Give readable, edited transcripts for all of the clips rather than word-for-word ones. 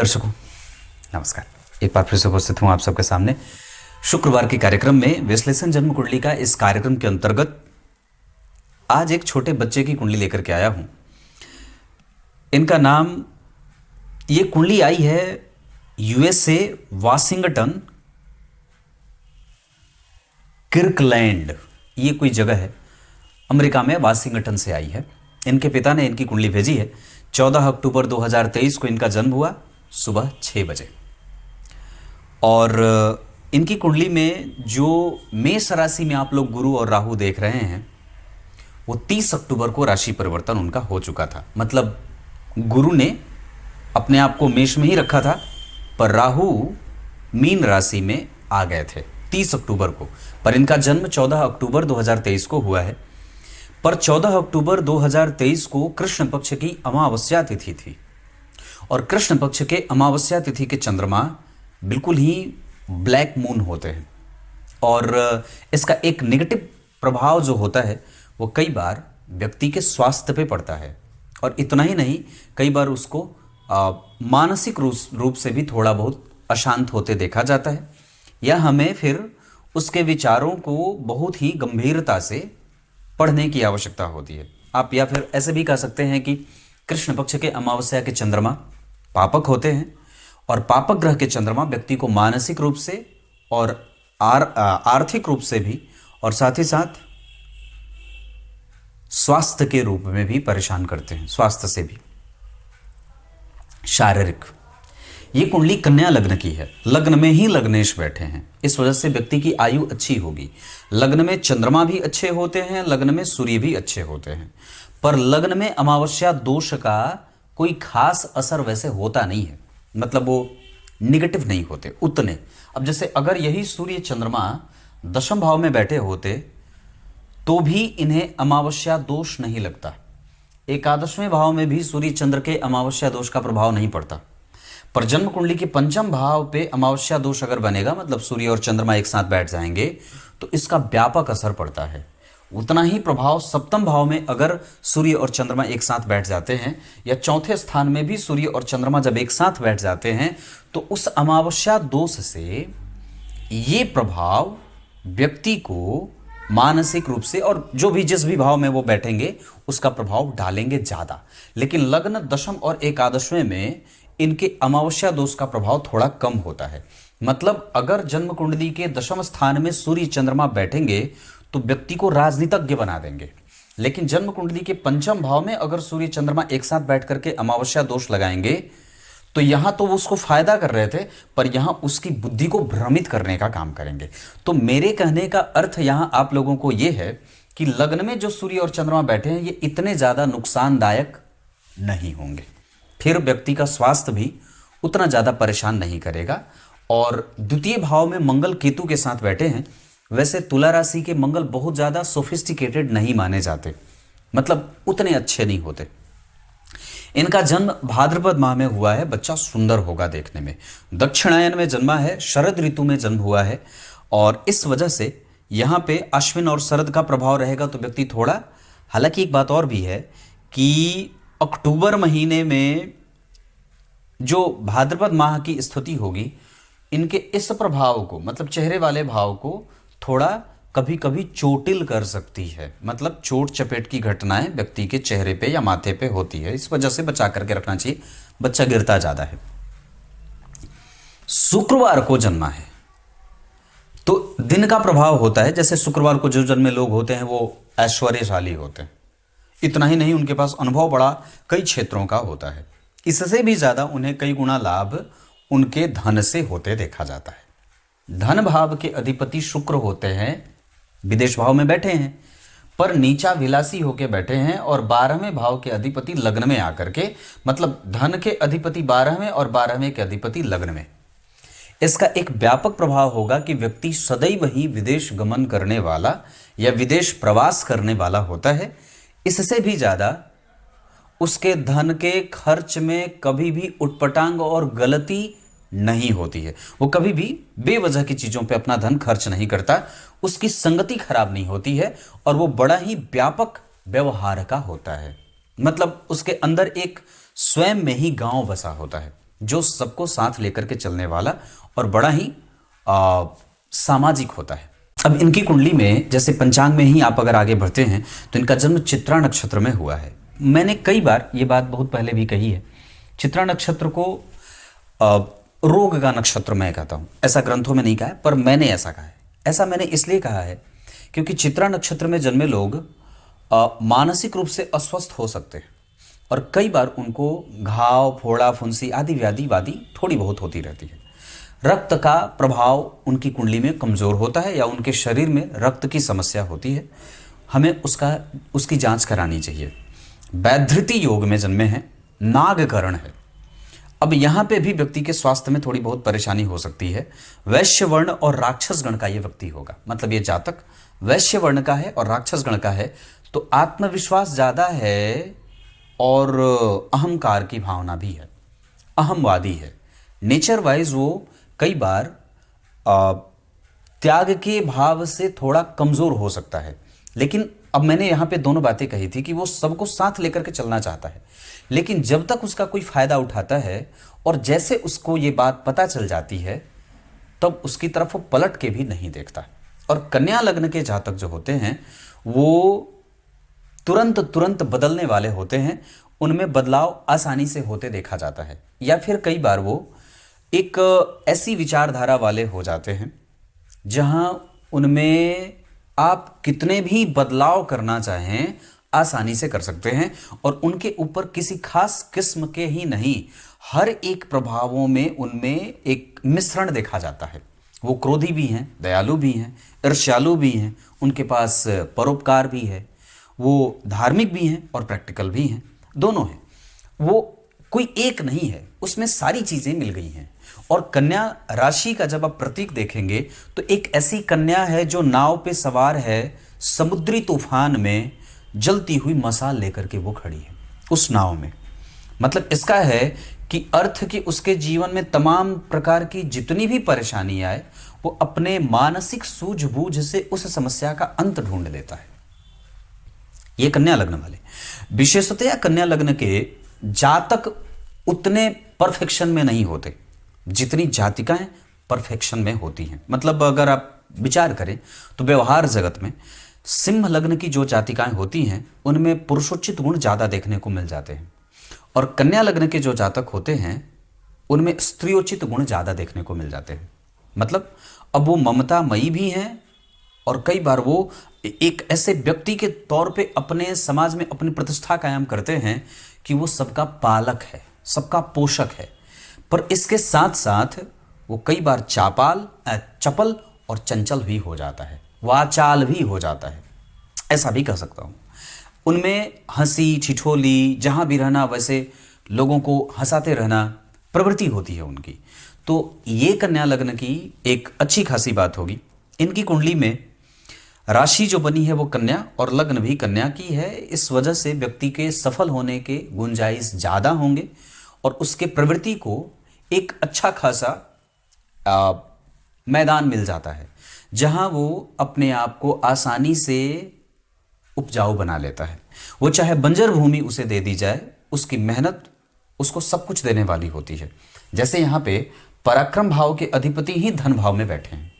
दर्शकों नमस्कार। एक बार फिर से उपस्थित हूं आप सबके सामने शुक्रवार के कार्यक्रम में विश्लेषण जन्म कुंडली का। इस कार्यक्रम के अंतर्गत आज एक छोटे बच्चे की कुंडली लेकर के आया हूं। इनका नाम, ये कुंडली आई है यूएसए वाशिंगटन किर्कलैंड, ये कोई जगह है अमेरिका में, वाशिंगटन से आई है। इनके पिता ने इनकी कुंडली भेजी है। 14 अक्टूबर 2023 को इनका जन्म हुआ सुबह 6 बजे। और इनकी कुंडली में जो मेष राशि में आप लोग गुरु और राहु देख रहे हैं वो 30 अक्टूबर को राशि परिवर्तन उनका हो चुका था। मतलब गुरु ने अपने आप को मेष में ही रखा था पर राहु मीन राशि में आ गए थे 30 अक्टूबर को। पर इनका जन्म 14 अक्टूबर 2023 को हुआ है। पर 14 अक्टूबर 2023 को कृष्ण पक्ष की अमावस्या तिथि थी और कृष्ण पक्ष के अमावस्या तिथि के चंद्रमा बिल्कुल ही ब्लैक मून होते हैं और इसका एक नेगेटिव प्रभाव जो होता है वो कई बार व्यक्ति के स्वास्थ्य पे पड़ता है। और इतना ही नहीं, कई बार उसको मानसिक रूप से भी थोड़ा बहुत अशांत होते देखा जाता है, या हमें फिर उसके विचारों को बहुत ही गंभीरता से पढ़ने की आवश्यकता होती है। आप या फिर ऐसे भी कह सकते हैं कि कृष्ण पक्ष के अमावस्या के चंद्रमा पापक होते हैं और पापक ग्रह के चंद्रमा व्यक्ति को मानसिक रूप से और आर्थिक रूप से भी और साथ ही साथ स्वास्थ्य के रूप में भी परेशान करते हैं, स्वास्थ्य से भी, शारीरिक। ये कुंडली कन्या लग्न की है, लग्न में ही लग्नेश बैठे हैं, इस वजह से व्यक्ति की आयु अच्छी होगी। लग्न में चंद्रमा भी अच्छे होते हैं, लग्न में सूर्य भी अच्छे होते हैं, पर लग्न में अमावस्या दोष का कोई खास असर वैसे होता नहीं है। मतलब वो निगेटिव नहीं होते उतने। अब जैसे अगर यही सूर्य चंद्रमा दशम भाव में बैठे होते तो भी इन्हें अमावस्या दोष नहीं लगता। एकादशवें भाव में भी सूर्य चंद्र के अमावस्या दोष का प्रभाव नहीं पड़ता। पर जन्म कुंडली के पंचम भाव पे अमावस्या दोष अगर बनेगा, मतलब सूर्य और चंद्रमा एक साथ बैठ जाएंगे, तो इसका व्यापक असर पड़ता है। उतना ही प्रभाव सप्तम भाव में अगर सूर्य और चंद्रमा एक साथ बैठ जाते हैं, या चौथे स्थान में भी सूर्य और चंद्रमा जब एक साथ बैठ जाते हैं, तो उस अमावस्या दोष से ये प्रभाव व्यक्ति को मानसिक रूप से, और जो भी जिस भी भाव में वो बैठेंगे उसका प्रभाव डालेंगे ज़्यादा। लेकिन लग्न, दशम और एकादशवें में इनके अमावस्या दोष का प्रभाव थोड़ा कम होता है। मतलब अगर जन्म कुंडली के दशम स्थान में सूर्य चंद्रमा बैठेंगे तो व्यक्ति को राजनीतिज्ञ बना देंगे। लेकिन जन्म कुंडली के पंचम भाव में अगर सूर्य चंद्रमा एक साथ बैठ करके अमावस्या दोष लगाएंगे तो यहां तो वो उसको फायदा कर रहे थे, पर यहां उसकी बुद्धि को भ्रमित करने का काम करेंगे। तो मेरे कहने का अर्थ यहां आप लोगों को यह है कि लग्न में जो सूर्य और चंद्रमा बैठे हैं ये इतने ज्यादा नुकसानदायक नहीं होंगे। फिर व्यक्ति का स्वास्थ्य भी उतना ज़्यादा परेशान नहीं करेगा। और द्वितीय भाव में मंगल केतु के साथ बैठे हैं। वैसे तुला राशि के मंगल बहुत ज़्यादा सोफिस्टिकेटेड नहीं माने जाते, मतलब उतने अच्छे नहीं होते। इनका जन्म भाद्रपद माह में हुआ है। बच्चा सुंदर होगा देखने में। दक्षिणायन में जन्मा है, शरद ऋतु में जन्म हुआ है और इस वजह से यहाँ पे अश्विन और शरद का प्रभाव रहेगा तो व्यक्ति थोड़ा, हालांकि एक बात और भी है कि अक्टूबर महीने में जो भाद्रपद माह की स्थिति होगी, इनके इस प्रभाव को, मतलब चेहरे वाले भाव को थोड़ा कभी कभी चोटिल कर सकती है। मतलब चोट चपेट की घटनाएं व्यक्ति के चेहरे पे या माथे पे होती है, इस वजह से बचा करके रखना चाहिए। बच्चा गिरता ज्यादा है। शुक्रवार को जन्मा है तो दिन का प्रभाव होता है। जैसे शुक्रवार को जो जन्मे लोग होते हैं वो ऐश्वर्यशाली होते हैं। इतना ही नहीं, उनके पास अनुभव बड़ा कई क्षेत्रों का होता है। इससे भी ज़्यादा उन्हें कई गुना लाभ उनके धन से होते देखा जाता है। धन भाव के अधिपति शुक्र होते हैं, विदेश भाव में बैठे हैं, पर नीचा विलासी होके बैठे हैं और 12वें भाव के अधिपति लग्न में आकर के, मतलब धन के अधिपति 12वें और 12वें के अधिपति लग्न में। इसका एक व्यापक प्रभाव होगा कि व्यक्ति सदैव ही विदेश गमन करने वाला या विदेश प्रवास करने वाला होता है। इससे भी ज़्यादा उसके धन के खर्च में कभी भी उटपटांग और गलती नहीं होती है। वो कभी भी बेवजह की चीज़ों पे अपना धन खर्च नहीं करता। उसकी संगति खराब नहीं होती है और वो बड़ा ही व्यापक व्यवहार का होता है। मतलब उसके अंदर एक स्वयं में ही गांव बसा होता है। जो सबको साथ लेकर के चलने वाला और बड़ा ही सामाजिक होता है। अब इनकी कुंडली में जैसे पंचांग में ही आप अगर आगे बढ़ते हैं तो इनका जन्म चित्रा नक्षत्र में हुआ है। मैंने कई बार ये बात बहुत पहले भी कही है, चित्रा नक्षत्र को रोग का नक्षत्र मैं कहता हूं। ऐसा ग्रंथों में नहीं कहा है, पर मैंने ऐसा कहा है। ऐसा मैंने इसलिए कहा है क्योंकि चित्रा नक्षत्र में जन्मे लोग मानसिक रूप से अस्वस्थ हो सकते हैं और कई बार उनको घाव, फोड़ा, फुंसी आदि व्याधि वादी थोड़ी बहुत होती रहती है। रक्त का प्रभाव उनकी कुंडली में कमजोर होता है या उनके शरीर में रक्त की समस्या होती है, हमें उसकी जांच करानी चाहिए। वैधृति योग में जन्मे हैं, नागकरण है। अब यहां पे भी व्यक्ति के स्वास्थ्य में थोड़ी बहुत परेशानी हो सकती है। वैश्य वर्ण और राक्षस गण का यह व्यक्ति होगा, मतलब ये जातक वैश्य वर्ण का है और राक्षस गण का है, तो आत्मविश्वास ज्यादा है और अहंकार की भावना भी है, अहमवादी है। नेचर वाइज वो कई बार त्याग के भाव से थोड़ा कमजोर हो सकता है। लेकिन अब मैंने यहां पे दोनों बातें कही थी कि वो सबको साथ लेकर के चलना चाहता है, लेकिन जब तक उसका कोई फायदा उठाता है और जैसे उसको ये बात पता चल जाती है तब उसकी तरफ वो पलट के भी नहीं देखता। और कन्या लग्न के जातक जो होते हैं वो तुरंत बदलने वाले होते हैं, उनमें बदलाव आसानी से होते देखा जाता है। या फिर कई बार वो एक ऐसी विचारधारा वाले हो जाते हैं जहां उनमें आप कितने भी बदलाव करना चाहें आसानी से कर सकते हैं और उनके ऊपर किसी खास किस्म के ही नहीं, हर एक प्रभावों में उनमें एक मिश्रण देखा जाता है। वो क्रोधी भी हैं, दयालु भी हैं, ईर्ष्यालु भी हैं, उनके पास परोपकार भी है, वो धार्मिक भी हैं और प्रैक्टिकल भी हैं, दोनों हैं। वो कोई एक नहीं है, उसमें सारी चीजें मिल गई हैं। और कन्या राशि का जब आप प्रतीक देखेंगे तो एक ऐसी कन्या है जो नाव पे सवार है, समुद्री तूफान में जलती हुई मशाल लेकर के वो खड़ी है उस नाव में। मतलब इसका है कि अर्थ की उसके जीवन में तमाम प्रकार की जितनी भी परेशानी आए वो अपने मानसिक सूझबूझ से उस समस्या का अंत ढूंढ लेता है। ये कन्या लग्न वाले, विशेषतया कन्या लग्न के जातक उतने परफेक्शन में नहीं होते जितनी जातिकाएं परफेक्शन में होती हैं। मतलब अगर आप विचार करें तो व्यवहार जगत में सिंह लग्न की जो जातिकाएं होती हैं उनमें पुरुषोचित गुण ज्यादा देखने को मिल जाते हैं और कन्या लग्न के जो जातक होते हैं उनमें स्त्रियोचित गुण ज्यादा देखने को मिल जाते हैं। मतलब अब वो ममतामयी भी हैं और कई बार वो एक ऐसे व्यक्ति के तौर पे अपने समाज में अपनी प्रतिष्ठा कायम करते हैं कि वो सबका पालक है, सबका पोषक है। पर इसके साथ साथ वो कई बार चपल और चंचल भी हो जाता है, वाचाल भी हो जाता है, ऐसा भी कह सकता हूं। उनमें हंसी ठिठोली, जहां भी रहना वैसे लोगों को हंसाते रहना प्रवृत्ति होती है उनकी। तो ये कन्या लग्न की एक अच्छी खासी बात होगी। इनकी कुंडली में राशि जो बनी है वो कन्या और लग्न भी कन्या की है, इस वजह से व्यक्ति के सफल होने के गुंजाइश ज्यादा होंगे और उसके प्रवृत्ति को एक अच्छा खासा मैदान मिल जाता है जहां वो अपने आप को आसानी से उपजाऊ बना लेता है। वो चाहे बंजर भूमि उसे दे दी जाए, उसकी मेहनत उसको सब कुछ देने वाली होती है। जैसे यहाँ पे पराक्रम भाव के अधिपति ही धन भाव में बैठे हैं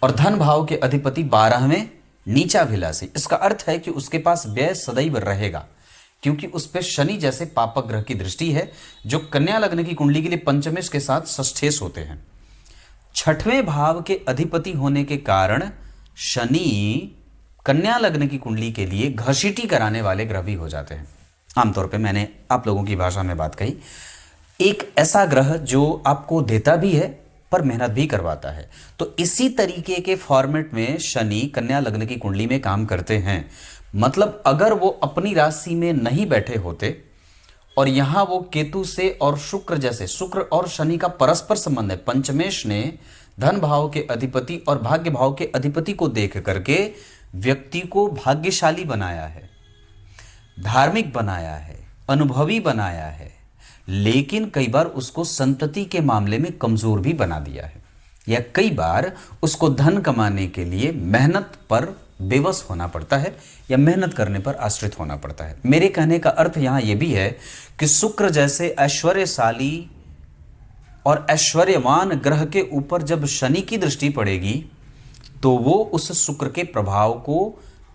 और धन भाव के अधिपति 12वें नीचाभिलाषी, इसका अर्थ है कि उसके पास व्यय सदैव रहेगा क्योंकि उस पर शनि जैसे पापक ग्रह की दृष्टि है जो कन्या लग्न की कुंडली के लिए पंचमेश के साथ षष्ठेश होते हैं। 6वें भाव के अधिपति होने के कारण शनि कन्या लग्न की कुंडली के लिए घसीटी कराने वाले ग्रह भी हो जाते हैं। आमतौर पे मैंने आप लोगों की भाषा में बात कही, एक ऐसा ग्रह जो आपको देता भी है पर मेहनत भी करवाता है। तो इसी तरीके के फॉर्मेट में शनि कन्या लग्न की कुंडली में काम करते हैं। मतलब अगर वो अपनी राशि में नहीं बैठे होते और यहां वो केतु से और शुक्र जैसे, शुक्र और शनि का परस्पर संबंध है, पंचमेश ने धन भाव के अधिपति और भाग्य भाव के अधिपति को देख करके व्यक्ति को भाग्यशाली बनाया है, धार्मिक बनाया है, अनुभवी बनाया है, लेकिन कई बार उसको संतति के मामले में कमजोर भी बना दिया है या कई बार उसको धन कमाने के लिए मेहनत पर बेबस होना पड़ता है या मेहनत करने पर आश्रित होना पड़ता है। मेरे कहने का अर्थ यहां यह भी है कि शुक्र जैसे ऐश्वर्यशाली और ऐश्वर्यवान ग्रह के ऊपर जब शनि की दृष्टि पड़ेगी तो वो उस शुक्र के प्रभाव को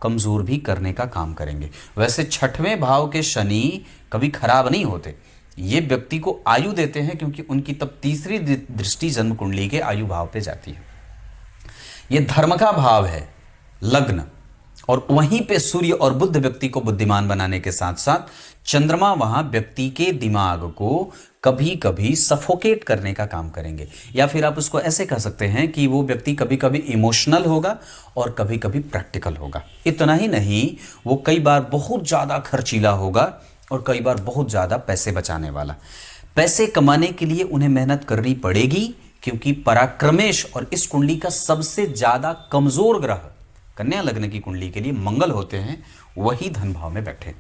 कमजोर भी करने का काम करेंगे। वैसे छठवें भाव के शनि कभी खराब नहीं होते, ये व्यक्ति को आयु देते हैं, क्योंकि उनकी तब तीसरी दृष्टि जन्म कुंडली के आयु भाव पे जाती है। ये धर्म का भाव है, लग्न, और वहीं पे सूर्य और बुध व्यक्ति को बुद्धिमान बनाने के साथ साथ चंद्रमा वहां व्यक्ति के दिमाग को कभी कभी सफोकेट करने का काम करेंगे। या फिर आप उसको ऐसे कह सकते हैं कि वो व्यक्ति कभी कभी इमोशनल होगा और कभी कभी प्रैक्टिकल होगा। इतना ही नहीं, वो कई बार बहुत ज्यादा खर्चीला होगा और कई बार बहुत ज्यादा पैसे बचाने वाला। पैसे कमाने के लिए उन्हें मेहनत करनी पड़ेगी, क्योंकि पराक्रमेश और इस कुंडली का सबसे ज्यादा कमजोर ग्रह कन्या लग्न की कुंडली के लिए मंगल होते हैं, वही धन भाव में बैठे।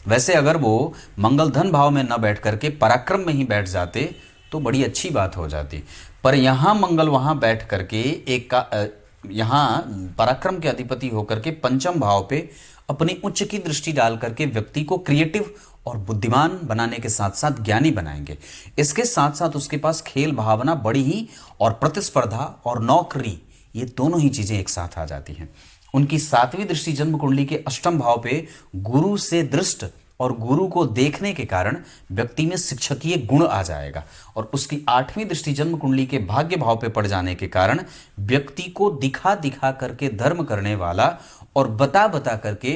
वैसे अगर वो मंगल धन भाव में न बैठ करके पराक्रम में ही बैठ जाते तो बड़ी अच्छी बात हो जाती, पर यहां मंगल वहां बैठ करके यहां पराक्रम के अधिपति होकर के पंचम भाव पे अपनी उच्च की दृष्टि डाल करके व्यक्ति को क्रिएटिव और बुद्धिमान बनाने के साथ साथ ज्ञानी बनाएंगे। इसके साथ साथ उसके पास खेल भावना बड़ी ही, और प्रतिस्पर्धा और नौकरी, ये दोनों ही चीजें एक साथ आ जाती हैं। उनकी सातवीं दृष्टि जन्म कुंडली के अष्टम भाव पे गुरु से दृष्ट और गुरु को देखने के कारण व्यक्ति में शिक्षकीय गुण आ जाएगा, और उसकी आठवीं दृष्टि जन्म कुंडली के भाग्य भाव पे पड़ जाने के कारण व्यक्ति को दिखा दिखा करके धर्म करने वाला और बता बता करके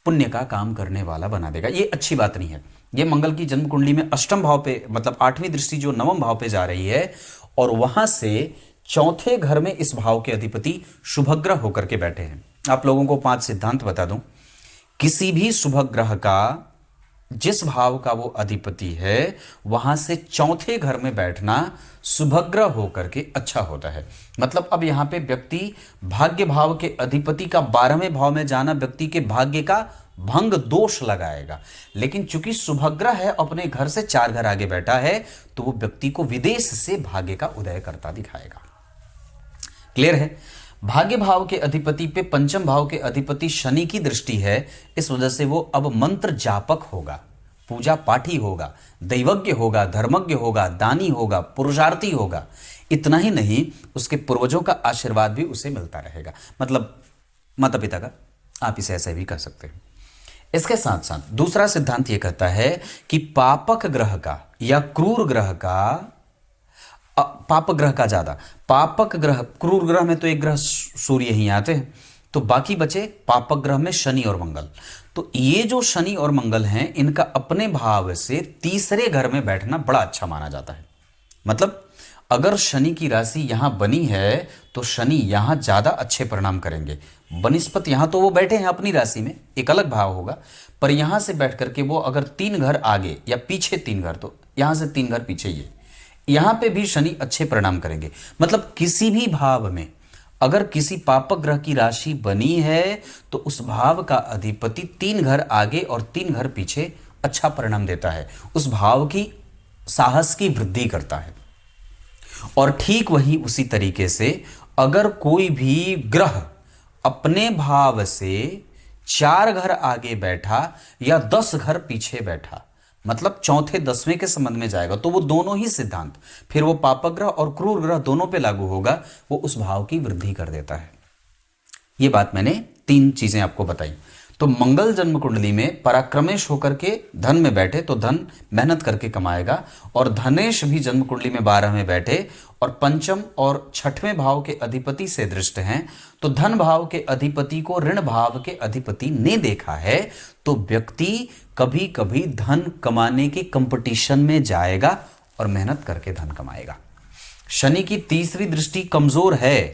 पुण्य का काम करने वाला बना देगा। ये अच्छी बात नहीं है। ये मंगल की जन्म कुंडली में अष्टम भाव पे, मतलब आठवीं दृष्टि जो नवम भाव पे जा रही है, और वहां से चौथे घर में इस भाव के अधिपति शुभग्रह होकर के बैठे हैं। आप लोगों को 5 सिद्धांत बता दूं। किसी भी शुभ ग्रह का जिस भाव का वो अधिपति है वहां से चौथे घर में बैठना शुभग्रह होकर के अच्छा होता है। मतलब अब यहां पे व्यक्ति भाग्य भाव के अधिपति का 12वें भाव में जाना व्यक्ति के भाग्य का भंग दोष लगाएगा, लेकिन चूंकि शुभग्रह है अपने घर से 4 घर आगे बैठा है तो वो व्यक्ति को विदेश से भाग्य का उदय करता दिखाएगा। क्लियर है? भाग्य भाव के अधिपति पे पंचम भाव के अधिपति शनि की दृष्टि है, इस वजह से वो अब मंत्र जापक होगा, पूजा पाठी होगा, दैवज्ञ होगा, धर्मज्ञ होगा, दानी होगा, पुरुषार्थी होगा। इतना ही नहीं, उसके पूर्वजों का आशीर्वाद भी उसे मिलता रहेगा, मतलब माता पिता का, आप इसे ऐसे भी कह सकते हैं। इसके साथ साथ दूसरा सिद्धांत यह कहता है कि पापक ग्रह का या क्रूर ग्रह का, पापक ग्रह का ज्यादा, पापक ग्रह, क्रूर ग्रह में तो एक ग्रह सूर्य ही आते हैं, तो बाकी बचे पापक ग्रह में शनि और मंगल। तो ये जो शनि और मंगल हैं, इनका अपने भाव से तीसरे घर में बैठना बड़ा अच्छा माना जाता है। मतलब अगर शनि की राशि यहां बनी है तो शनि यहां ज्यादा अच्छे परिणाम करेंगे बनिस्पत, यहां तो वो बैठे हैं अपनी राशि में, एक अलग भाव होगा, पर यहां से बैठ करके वो अगर 3 घर आगे या पीछे 3 घर, तो यहां से 3 घर पीछे, ये यहां पे भी शनि अच्छे परिणाम करेंगे। मतलब किसी भी भाव में अगर किसी पापक ग्रह की राशि बनी है तो उस भाव का अधिपति 3 घर आगे और 3 घर पीछे अच्छा परिणाम देता है, उस भाव की साहस की वृद्धि करता है। और ठीक वही उसी तरीके से अगर कोई भी ग्रह अपने भाव से 4 घर आगे बैठा या 10 घर पीछे बैठा, मतलब चौथे 10वें के संबंध में जाएगा, तो वो दोनों ही सिद्धांत फिर वो पापक ग्रह और क्रूर ग्रह दोनों पे लागू होगा, वो उस भाव की वृद्धि कर देता है। ये बात मैंने 3 चीजें आपको बताई। तो मंगल जन्म कुंडली में पराक्रमेश होकर के धन में बैठे तो धन मेहनत करके कमाएगा, और धनेश भी जन्म कुंडली में 12 में बैठे और पंचम और 6वें भाव के अधिपति से दृष्ट हैं, तो धन भाव के अधिपति को ऋण भाव के अधिपति ने देखा है, तो व्यक्ति कभी कभी धन कमाने के कंपटीशन में जाएगा और मेहनत करके धन कमाएगा। शनि की तीसरी दृष्टि कमजोर है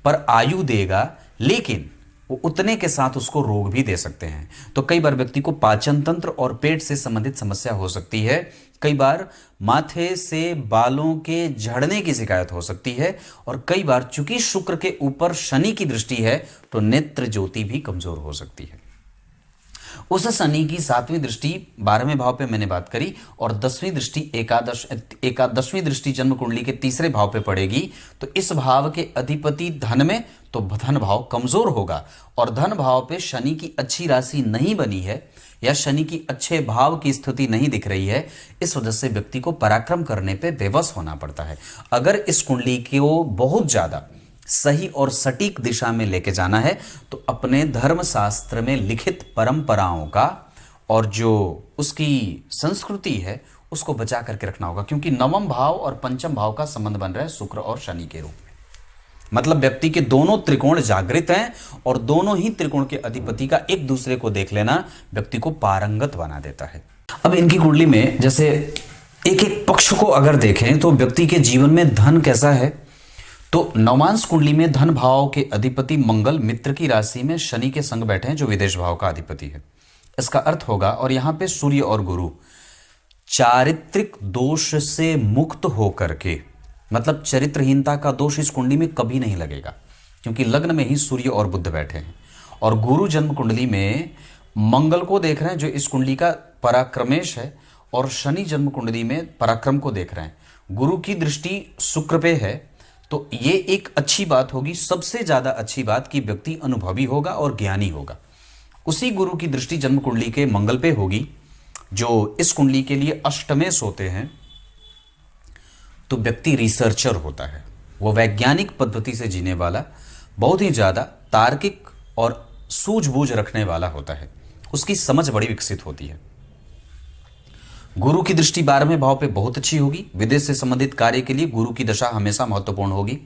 पर आयु देगा, लेकिन वो उतने के साथ उसको रोग भी दे सकते हैं। तो कई बार व्यक्ति को पाचन तंत्र और पेट से संबंधित समस्या हो सकती है, कई बार माथे से बालों के झड़ने की शिकायत हो सकती है, और कई बार चूंकि शुक्र के ऊपर शनि की दृष्टि है तो नेत्र ज्योति भी कमजोर हो सकती है। उस शनि की 7वीं दृष्टि 12वें भाव पे मैंने बात करी, और 10वीं दृष्टि एकादशवीं दृष्टि जन्म कुंडली के तीसरे भाव पे पड़ेगी। तो इस भाव के अधिपति धन में, तो धन भाव कमजोर होगा, और धन भाव पे शनि की अच्छी राशि नहीं बनी है या शनि की अच्छे भाव की स्थिति नहीं दिख रही है, इस वजह से व्यक्ति को पराक्रम करने पे बेबस होना पड़ता है। अगर इस कुंडली को बहुत ज्यादा सही और सटीक दिशा में लेके जाना है तो अपने धर्म शास्त्र में लिखित परंपराओं का और जो उसकी संस्कृति है उसको बचा करके रखना होगा, क्योंकि नवम भाव और पंचम भाव का संबंध बन रहा है शुक्र और शनि के रूप में। मतलब व्यक्ति के दोनों त्रिकोण जागृत हैं और दोनों ही त्रिकोण के अधिपति का एक दूसरे को देख लेना व्यक्ति को पारंगत बना देता है। अब इनकी कुंडली में जैसे एक एक पक्ष को अगर देखें तो व्यक्ति के जीवन में धन कैसा है, तो नवांश कुंडली में धन भाव के अधिपति मंगल मित्र की राशि में शनि के संग बैठे हैं जो विदेश भाव का अधिपति है। इसका अर्थ होगा, और यहां पे सूर्य और गुरु चारित्रिक दोष से मुक्त होकर के, मतलब चरित्रहीनता का दोष इस कुंडली में कभी नहीं लगेगा, क्योंकि लग्न में ही सूर्य और बुध बैठे हैं। और गुरु जन्म कुंडली में मंगल को देख रहे हैं जो इस कुंडली का पराक्रमेश है, और शनि जन्म कुंडली में पराक्रम को देख रहे हैं। गुरु की दृष्टि शुक्र पे है, तो ये एक अच्छी बात होगी, सबसे ज्यादा अच्छी बात कि व्यक्ति अनुभवी होगा और ज्ञानी होगा। उसी गुरु की दृष्टि जन्म कुंडली के मंगल पे होगी जो इस कुंडली के लिए अष्टमेश होते हैं, तो व्यक्ति रिसर्चर होता है, वो वैज्ञानिक पद्धति से जीने वाला, बहुत ही ज्यादा तार्किक और सूझबूझ रखने वाला होता है, उसकी समझ बड़ी विकसित होती है। गुरु की दृष्टि 12वें भाव पे बहुत अच्छी होगी, विदेश से संबंधित कार्य के लिए गुरु की दशा हमेशा महत्वपूर्ण होगी।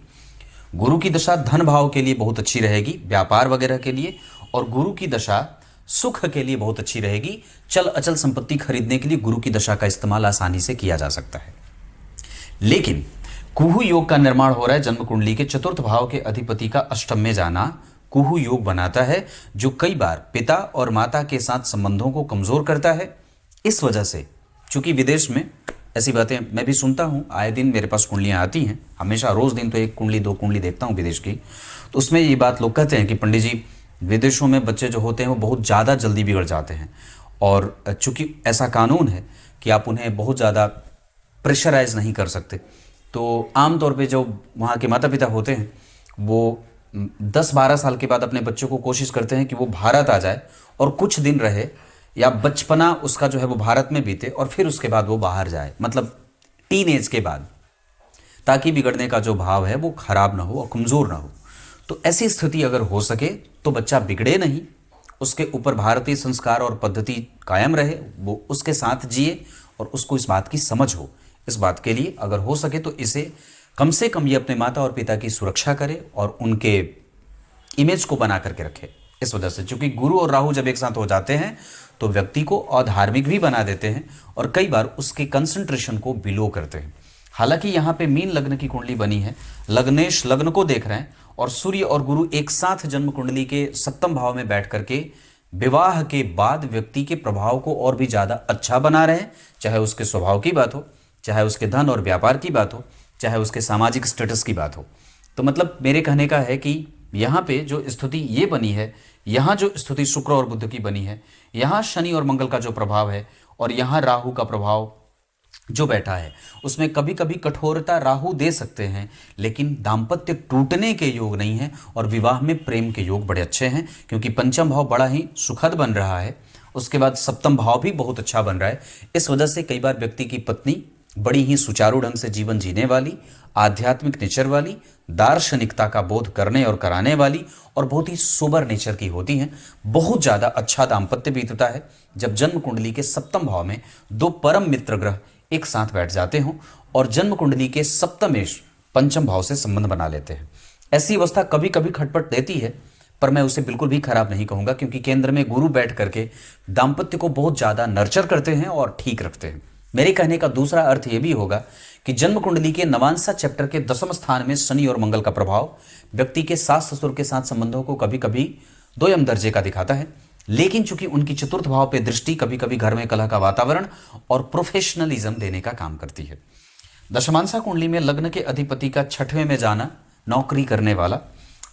गुरु की दशा धन भाव के लिए बहुत अच्छी रहेगी, व्यापार वगैरह के लिए, और गुरु की दशा सुख के लिए बहुत अच्छी रहेगी। चल अचल संपत्ति खरीदने के लिए गुरु की दशा का इस्तेमाल आसानी से किया जा सकता है। लेकिन कुहू योग का निर्माण हो रहा है जन्म कुंडली के चतुर्थ भाव के अधिपति का अष्टम में जाना कुहू योग बनाता है, जो कई बार पिता और माता के साथ संबंधों को कमजोर करता है। इस वजह से चूंकि विदेश में ऐसी बातें मैं भी सुनता हूँ, आए दिन मेरे पास कुंडलियाँ आती हैं, हमेशा रोज दिन तो एक कुंडली दो कुंडली देखता हूँ विदेश की, तो उसमें ये बात लोग कहते हैं कि पंडित जी विदेशों में बच्चे जो होते हैं वो बहुत ज़्यादा जल्दी बिगड़ जाते हैं, और चूंकि ऐसा कानून है कि आप उन्हें बहुत ज़्यादा प्रेशराइज नहीं कर सकते, तो आमतौर पर जो वहाँ के माता पिता होते हैं वो 10-12 साल के बाद अपने बच्चों को कोशिश करते हैं कि वो भारत आ जाए और कुछ दिन रहे, या बचपना उसका जो है वो भारत में बीते और फिर उसके बाद वो बाहर जाए, मतलब टीन एज के बाद, ताकि बिगड़ने का जो भाव है वो खराब ना हो और कमज़ोर ना हो। तो ऐसी स्थिति अगर हो सके तो बच्चा बिगड़े नहीं, उसके ऊपर भारतीय संस्कार और पद्धति कायम रहे, वो उसके साथ जिए और उसको इस बात की समझ हो। इस बात के लिए अगर हो सके तो इसे कम से कम ये अपने माता और पिता की सुरक्षा करे और उनके इमेज को बना करके रखे। इस वजह से चूंकि गुरु और राहु जब एक साथ हो जाते हैं तो व्यक्ति को अधार्मिक भी बना देते हैं और कई बार उसके कंसंट्रेशन को बिलो करते हैं। हालांकि यहाँ पे मीन लग्न की कुंडली बनी है, लग्नेश लग्न को देख रहे हैं और सूर्य और गुरु एक साथ जन्म कुंडली के सप्तम भाव में बैठ करके विवाह के बाद व्यक्ति के प्रभाव को और भी ज्यादा अच्छा बना रहे हैं, चाहे उसके स्वभाव की बात हो, चाहे उसके धन और व्यापार की बात हो, चाहे उसके सामाजिक स्टेटस की बात हो। तो मतलब मेरे कहने का है कि यहाँ पे जो स्थिति ये बनी है, यहाँ जो स्थिति शुक्र और बुध की बनी है, यहाँ शनि और मंगल का जो प्रभाव है और यहाँ राहु का प्रभाव जो बैठा है, उसमें कभी कभी कठोरता राहु दे सकते हैं, लेकिन दाम्पत्य टूटने के योग नहीं है और विवाह में प्रेम के योग बड़े अच्छे हैं, क्योंकि पंचम भाव बड़ा ही सुखद बन रहा है, उसके बाद सप्तम भाव भी बहुत अच्छा बन रहा है। इस वजह से कई बार व्यक्ति की पत्नी बड़ी ही सुचारू ढंग से जीवन जीने वाली, आध्यात्मिक नेचर वाली, दार्शनिकता का बोध करने और कराने वाली और बहुत ही सोबर नेचर की होती हैं। बहुत ज़्यादा अच्छा दाम्पत्य बीतता है जब जन्म कुंडली के सप्तम भाव में दो परम मित्र ग्रह एक साथ बैठ जाते हों और जन्म कुंडली के सप्तमेश पंचम भाव से संबंध बना लेते हैं। ऐसी अवस्था कभी कभी खटपट देती है, पर मैं उसे बिल्कुल भी खराब नहीं कहूँगा, क्योंकि केंद्र में गुरु बैठ करके दाम्पत्य को बहुत ज़्यादा नर्चर करते हैं और ठीक रखते हैं। मेरे कहने का दूसरा अर्थ यह भी होगा कि जन्म कुंडली के नवांशा चैप्टर के 10वें स्थान में शनि और मंगल का प्रभाव व्यक्ति के सास ससुर के साथ संबंधों को कभी कभी दोयम दर्जे का दिखाता है, लेकिन चूंकि उनकी चतुर्थ भाव पे दृष्टि कभी कभी घर में कलह का वातावरण और प्रोफेशनलिज्म देने का काम करती है। दशमांशा कुंडली में लग्न के अधिपति का 6वें में जाना, नौकरी करने वाला,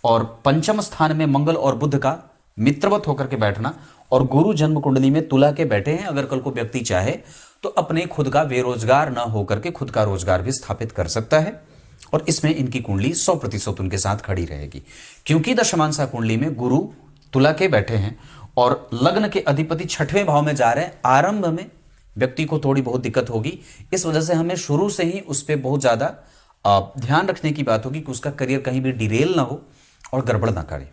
और पंचम स्थान में मंगल और बुध का मित्रवत होकर के बैठना। और गुरु जन्म कुंडली में तुला के बैठे हैं, अगर कल को व्यक्ति चाहे तो अपने खुद का बेरोजगार ना होकर के खुद का रोजगार भी स्थापित कर सकता है। और इसमें इनकी कुंडली 100% उनके साथ खड़ी रहेगी, क्योंकि दशमांसा कुंडली में गुरु तुला के बैठे हैं और लग्न के अधिपति 6वें भाव में जा रहे हैं। आरंभ में व्यक्ति को थोड़ी बहुत दिक्कत होगी, इस वजह से हमें शुरू से ही उस पर बहुत ज्यादा ध्यान रखने की बात होगी कि उसका करियर कहीं भी डिरेल ना हो और गड़बड़ ना करे।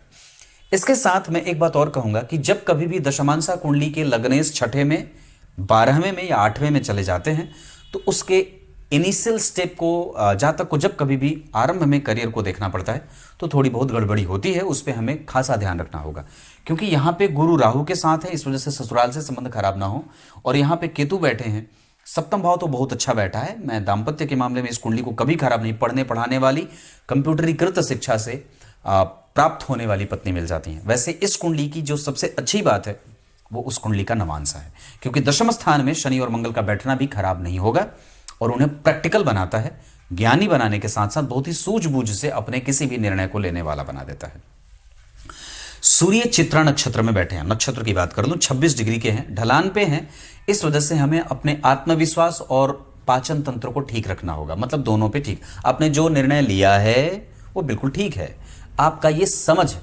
इसके साथ मैं एक बात और कहूंगा कि जब कभी भी दशमांसा कुंडली के लग्नेश 6ठे में, 12वें में या 8वें में चले जाते हैं तो उसके इनिशियल स्टेप को, जातक को जब कभी भी आरंभ में करियर को देखना पड़ता है तो थोड़ी बहुत गड़बड़ी होती है, उस पर हमें खासा ध्यान रखना होगा। क्योंकि यहाँ पे गुरु राहु के साथ है, इस वजह से ससुराल से संबंध खराब ना हो। और यहाँ पे केतु बैठे हैं, सप्तम भाव तो बहुत अच्छा बैठा है। मैं दाम्पत्य के मामले में इस कुंडली को कभी खराब नहीं, पढ़ने पढ़ाने वाली कंप्यूटरीकृत शिक्षा से प्राप्त होने वाली पत्नी मिल जाती है। वैसे इस कुंडली की जो सबसे अच्छी बात है वो उस कुंडली का नवांशा है, क्योंकि दशम स्थान में शनि और मंगल का बैठना भी खराब नहीं होगा और उन्हें प्रैक्टिकल बनाता है, ज्ञानी बनाने के साथ साथ बहुत ही सूझबूझ से अपने किसी भी निर्णय को लेने वाला बना देता है। सूर्य चित्रा नक्षत्र में बैठे हैं, नक्षत्र की बात कर लूं 26 डिग्री के हैं, ढलान पे हैं, इस वजह से हमें अपने आत्मविश्वास और पाचन तंत्र को ठीक रखना होगा। मतलब दोनों पे ठीक, आपने जो निर्णय लिया है वो बिल्कुल ठीक है। आपका ये समझ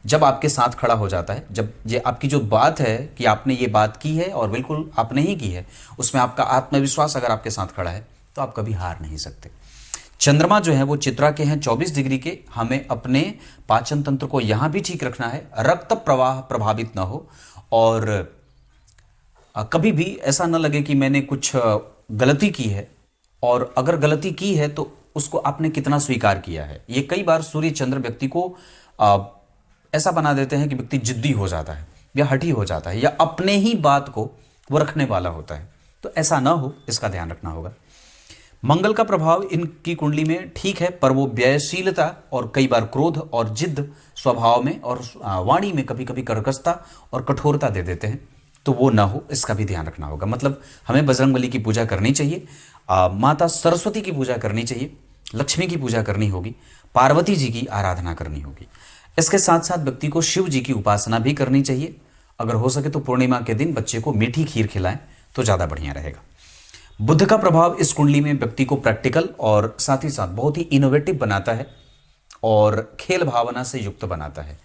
जब आपके साथ खड़ा हो जाता है, जब ये आपकी जो बात है कि आपने ये बात की है और बिल्कुल आपने ही की है, उसमें आपका आत्मविश्वास अगर आपके साथ खड़ा है तो आप कभी हार नहीं सकते। चंद्रमा जो है वो चित्रा के हैं 24 डिग्री के, हमें अपने पाचन तंत्र को यहां भी ठीक रखना है, रक्त प्रवाह प्रभावित ना हो और कभी भी ऐसा ना लगे कि मैंने कुछ गलती की है, और अगर गलती की है तो उसको आपने कितना स्वीकार किया है। ये कई बार सूर्य चंद्र व्यक्ति को ऐसा बना देते हैं कि व्यक्ति जिद्दी हो जाता है या हठी हो जाता है या अपने ही बात को वो रखने वाला होता है, तो ऐसा ना हो, इसका ध्यान रखना होगा। मंगल का प्रभाव इनकी कुंडली में ठीक है, पर वो व्ययशीलता और कई बार क्रोध और जिद्द स्वभाव में और वाणी में कभी कभी कर्कशता और कठोरता दे देते हैं, तो वो ना हो, इसका भी ध्यान रखना होगा। मतलब हमें बजरंगबली की पूजा करनी चाहिए, माता सरस्वती की पूजा करनी चाहिए, लक्ष्मी की पूजा करनी होगी, पार्वती जी की आराधना करनी होगी। इसके साथ साथ व्यक्ति को शिव जी की उपासना भी करनी चाहिए। अगर हो सके तो पूर्णिमा के दिन बच्चे को मीठी खीर खिलाएं तो ज़्यादा बढ़िया रहेगा। बुध का प्रभाव इस कुंडली में व्यक्ति को प्रैक्टिकल और साथ ही साथ बहुत ही इनोवेटिव बनाता है और खेल भावना से युक्त बनाता है।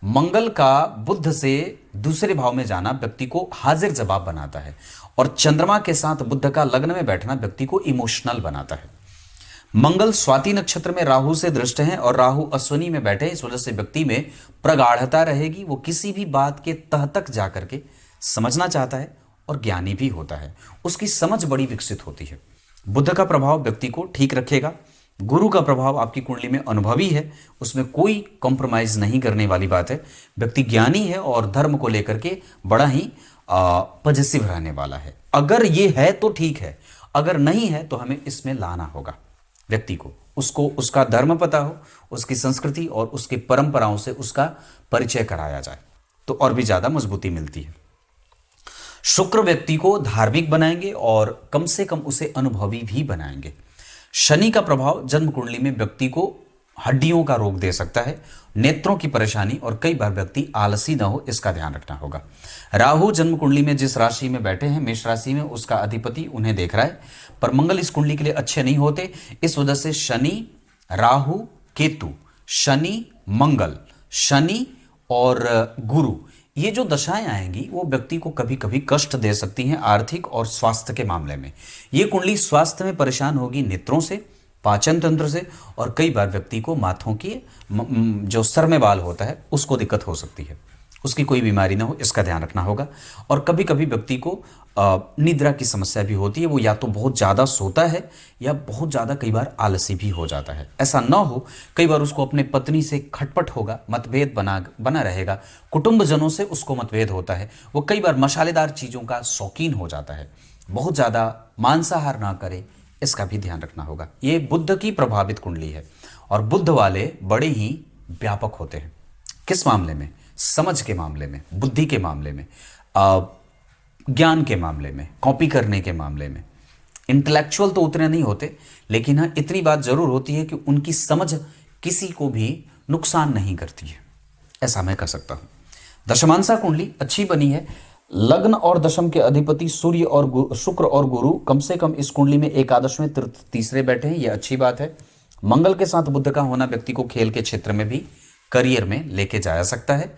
मंगल का बुध से दूसरे भाव में जाना व्यक्ति को हाजिर जवाब बनाता है और चंद्रमा के साथ बुध का लग्न में बैठना व्यक्ति को इमोशनल बनाता है। मंगल स्वाति नक्षत्र में राहु से दृष्ट हैं और राहु अश्विनी में बैठे, इस वजह से व्यक्ति में प्रगाढ़ता रहेगी, वो किसी भी बात के तह तक जाकर के समझना चाहता है और ज्ञानी भी होता है, उसकी समझ बड़ी विकसित होती है। बुध का प्रभाव व्यक्ति को ठीक रखेगा। गुरु का प्रभाव आपकी कुंडली में अनुभवी है, उसमें कोई कॉम्प्रोमाइज नहीं करने वाली बात है। व्यक्ति ज्ञानी है और धर्म को लेकर के बड़ा ही पॉजिटिव रहने वाला है। अगर ये है तो ठीक है, अगर नहीं है तो हमें इसमें लाना होगा व्यक्ति को, उसको उसका धर्म पता हो, उसकी संस्कृति और उसकी परंपराओं से उसका परिचय कराया जाए तो और भी ज्यादा मजबूती मिलती है। शुक्र व्यक्ति को धार्मिक बनाएंगे और कम से कम उसे अनुभवी भी बनाएंगे। शनि का प्रभाव जन्म कुंडली में व्यक्ति को हड्डियों का रोग दे सकता है, नेत्रों की परेशानी और कई बार व्यक्ति आलसी ना हो, इसका ध्यान रखना होगा। राहु जन्म कुंडली में जिस राशि में बैठे हैं, मेष राशि में, उसका अधिपति उन्हें देख रहा है, पर मंगल इस कुंडली के लिए अच्छे नहीं होते, इस वजह से शनि, राहु, केतु, शनि, मंगल, शनि और गुरु, ये जो दशाएं आएंगी वो व्यक्ति को कभी कभी कष्ट दे सकती हैं आर्थिक और स्वास्थ्य के मामले में। ये कुंडली स्वास्थ्य में परेशान होगी नेत्रों से, पाचन तंत्र से और कई बार व्यक्ति को माथों की जो सर में बाल होता है उसको दिक्कत हो सकती है, उसकी कोई बीमारी ना हो, इसका ध्यान रखना होगा। और कभी कभी व्यक्ति को निद्रा की समस्या भी होती है, वो या तो बहुत ज़्यादा सोता है या बहुत ज़्यादा कई बार आलसी भी हो जाता है। ऐसा ना हो, कई बार उसको अपने पत्नी से खटपट होगा, मतभेद बना रहेगा, कुटुंबजनों से उसको मतभेद होता है, वो कई बार मसालेदार चीज़ों का शौकीन हो जाता है, बहुत ज़्यादा मांसाहार ना करे, इसका भी ध्यान रखना होगा। ये बुध की प्रभावित कुंडली है और बुध वाले बड़े ही व्यापक होते हैं। किस मामले में? समझ के मामले में, बुद्धि के मामले में, ज्ञान के मामले में, कॉपी करने के मामले में। इंटेलेक्चुअल तो उतने नहीं होते, लेकिन हाँ इतनी बात जरूर होती है कि उनकी समझ किसी को भी नुकसान नहीं करती है, ऐसा मैं कह सकता हूँ। दशमांसा कुंडली अच्छी बनी है। लग्न और दशम के अधिपति सूर्य और शुक्र और गुरु कम से कम इस कुंडली में एकादशवें तीसरे बैठे हैं, यह अच्छी बात है। मंगल के साथ बुध का होना व्यक्ति को खेल के क्षेत्र में भी करियर में लेके जाया सकता है।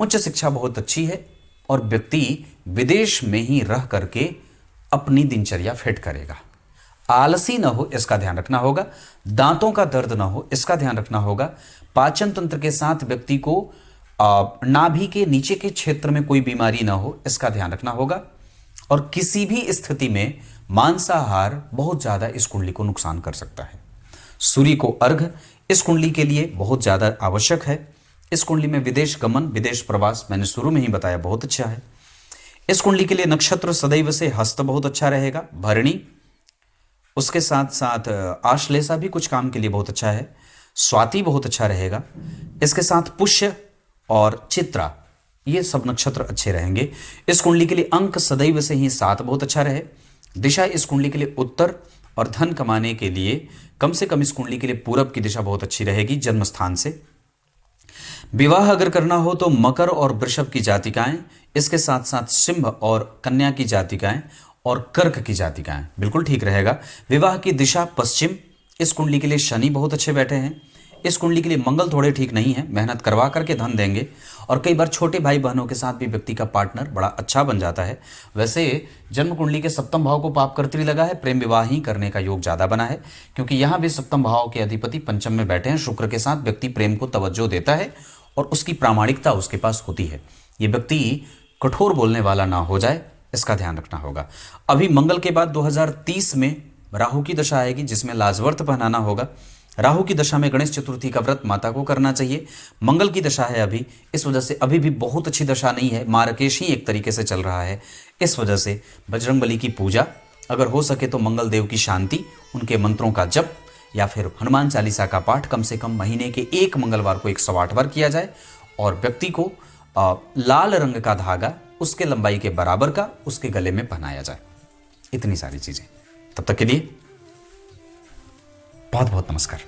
उच्च शिक्षा बहुत अच्छी है और व्यक्ति विदेश में ही रह करके अपनी दिनचर्या फिट करेगा। आलसी ना हो इसका ध्यान रखना होगा। दांतों का दर्द ना हो इसका ध्यान रखना होगा। पाचन तंत्र के साथ व्यक्ति को नाभि के नीचे के क्षेत्र में कोई बीमारी ना हो इसका ध्यान रखना होगा। और किसी भी स्थिति में मांसाहार बहुत ज्यादा इस कुंडली को नुकसान कर सकता है। सूर्य को अर्घ इस कुंडली के लिए बहुत ज्यादा आवश्यक है। इस कुंडली में विदेश गमन, विदेश प्रवास मैंने शुरू में ही बताया बहुत अच्छा है। इस कुंडली के लिए नक्षत्र सदैव से हस्त बहुत अच्छा रहेगा, भरणी, उसके साथ साथ आश्लेषा भी कुछ काम के लिए बहुत अच्छा है, स्वाति बहुत अच्छा रहेगा, इसके साथ पुष्य और चित्रा ये सब नक्षत्र अच्छे रहेंगे। इस कुंडली के लिए अंक सदैव से ही 7 बहुत अच्छा रहे। दिशा इस कुंडली के लिए उत्तर और धन कमाने के लिए कम से कम इस कुंडली के लिए पूरब की दिशा बहुत अच्छी रहेगी जन्म स्थान से। विवाह अगर करना हो तो मकर और वृषभ की जातिकाएं, इसके साथ साथ सिंह और कन्या की जातिकाएं और कर्क की जातिकाएं बिल्कुल ठीक रहेगा। विवाह की दिशा पश्चिम, इस कुंडली के लिए शनि बहुत अच्छे बैठे हैं। इस कुंडली के लिए मंगल थोड़े ठीक नहीं है, मेहनत करवा करके धन देंगे और कई बार छोटे भाई बहनों के साथ भी व्यक्ति का पार्टनर बड़ा अच्छा बन जाता है। वैसे जन्म कुंडली के सप्तम भाव को पापकर्त्री लगा है, प्रेम विवाह ही करने का योग ज्यादा बना है क्योंकि यहां भी सप्तम भाव के अधिपति पंचम में बैठे हैं शुक्र के साथ। व्यक्ति प्रेम को तवज्जो देता है और उसकी प्रामाणिकता उसके पास होती है। ये व्यक्ति कठोर बोलने वाला ना हो जाए इसका ध्यान रखना होगा। अभी मंगल के बाद 2030 में राहु की दशा आएगी जिसमें लाजवर्त पहनाना होगा। राहु की दशा में गणेश चतुर्थी का व्रत माता को करना चाहिए। मंगल की दशा है अभी, इस वजह से अभी भी बहुत अच्छी दशा नहीं है, मार्गशीर्ष ही एक तरीके से चल रहा है। इस वजह से बजरंगबली की पूजा, अगर हो सके तो मंगल देव की शांति, उनके मंत्रों का जप या फिर हनुमान चालीसा का पाठ कम से कम महीने के एक मंगलवार को 108 बार किया जाए और व्यक्ति को लाल रंग का धागा उसके लंबाई के बराबर का उसके गले में पहनाया जाए। इतनी सारी चीजें। तब तक के लिए बहुत बहुत नमस्कार।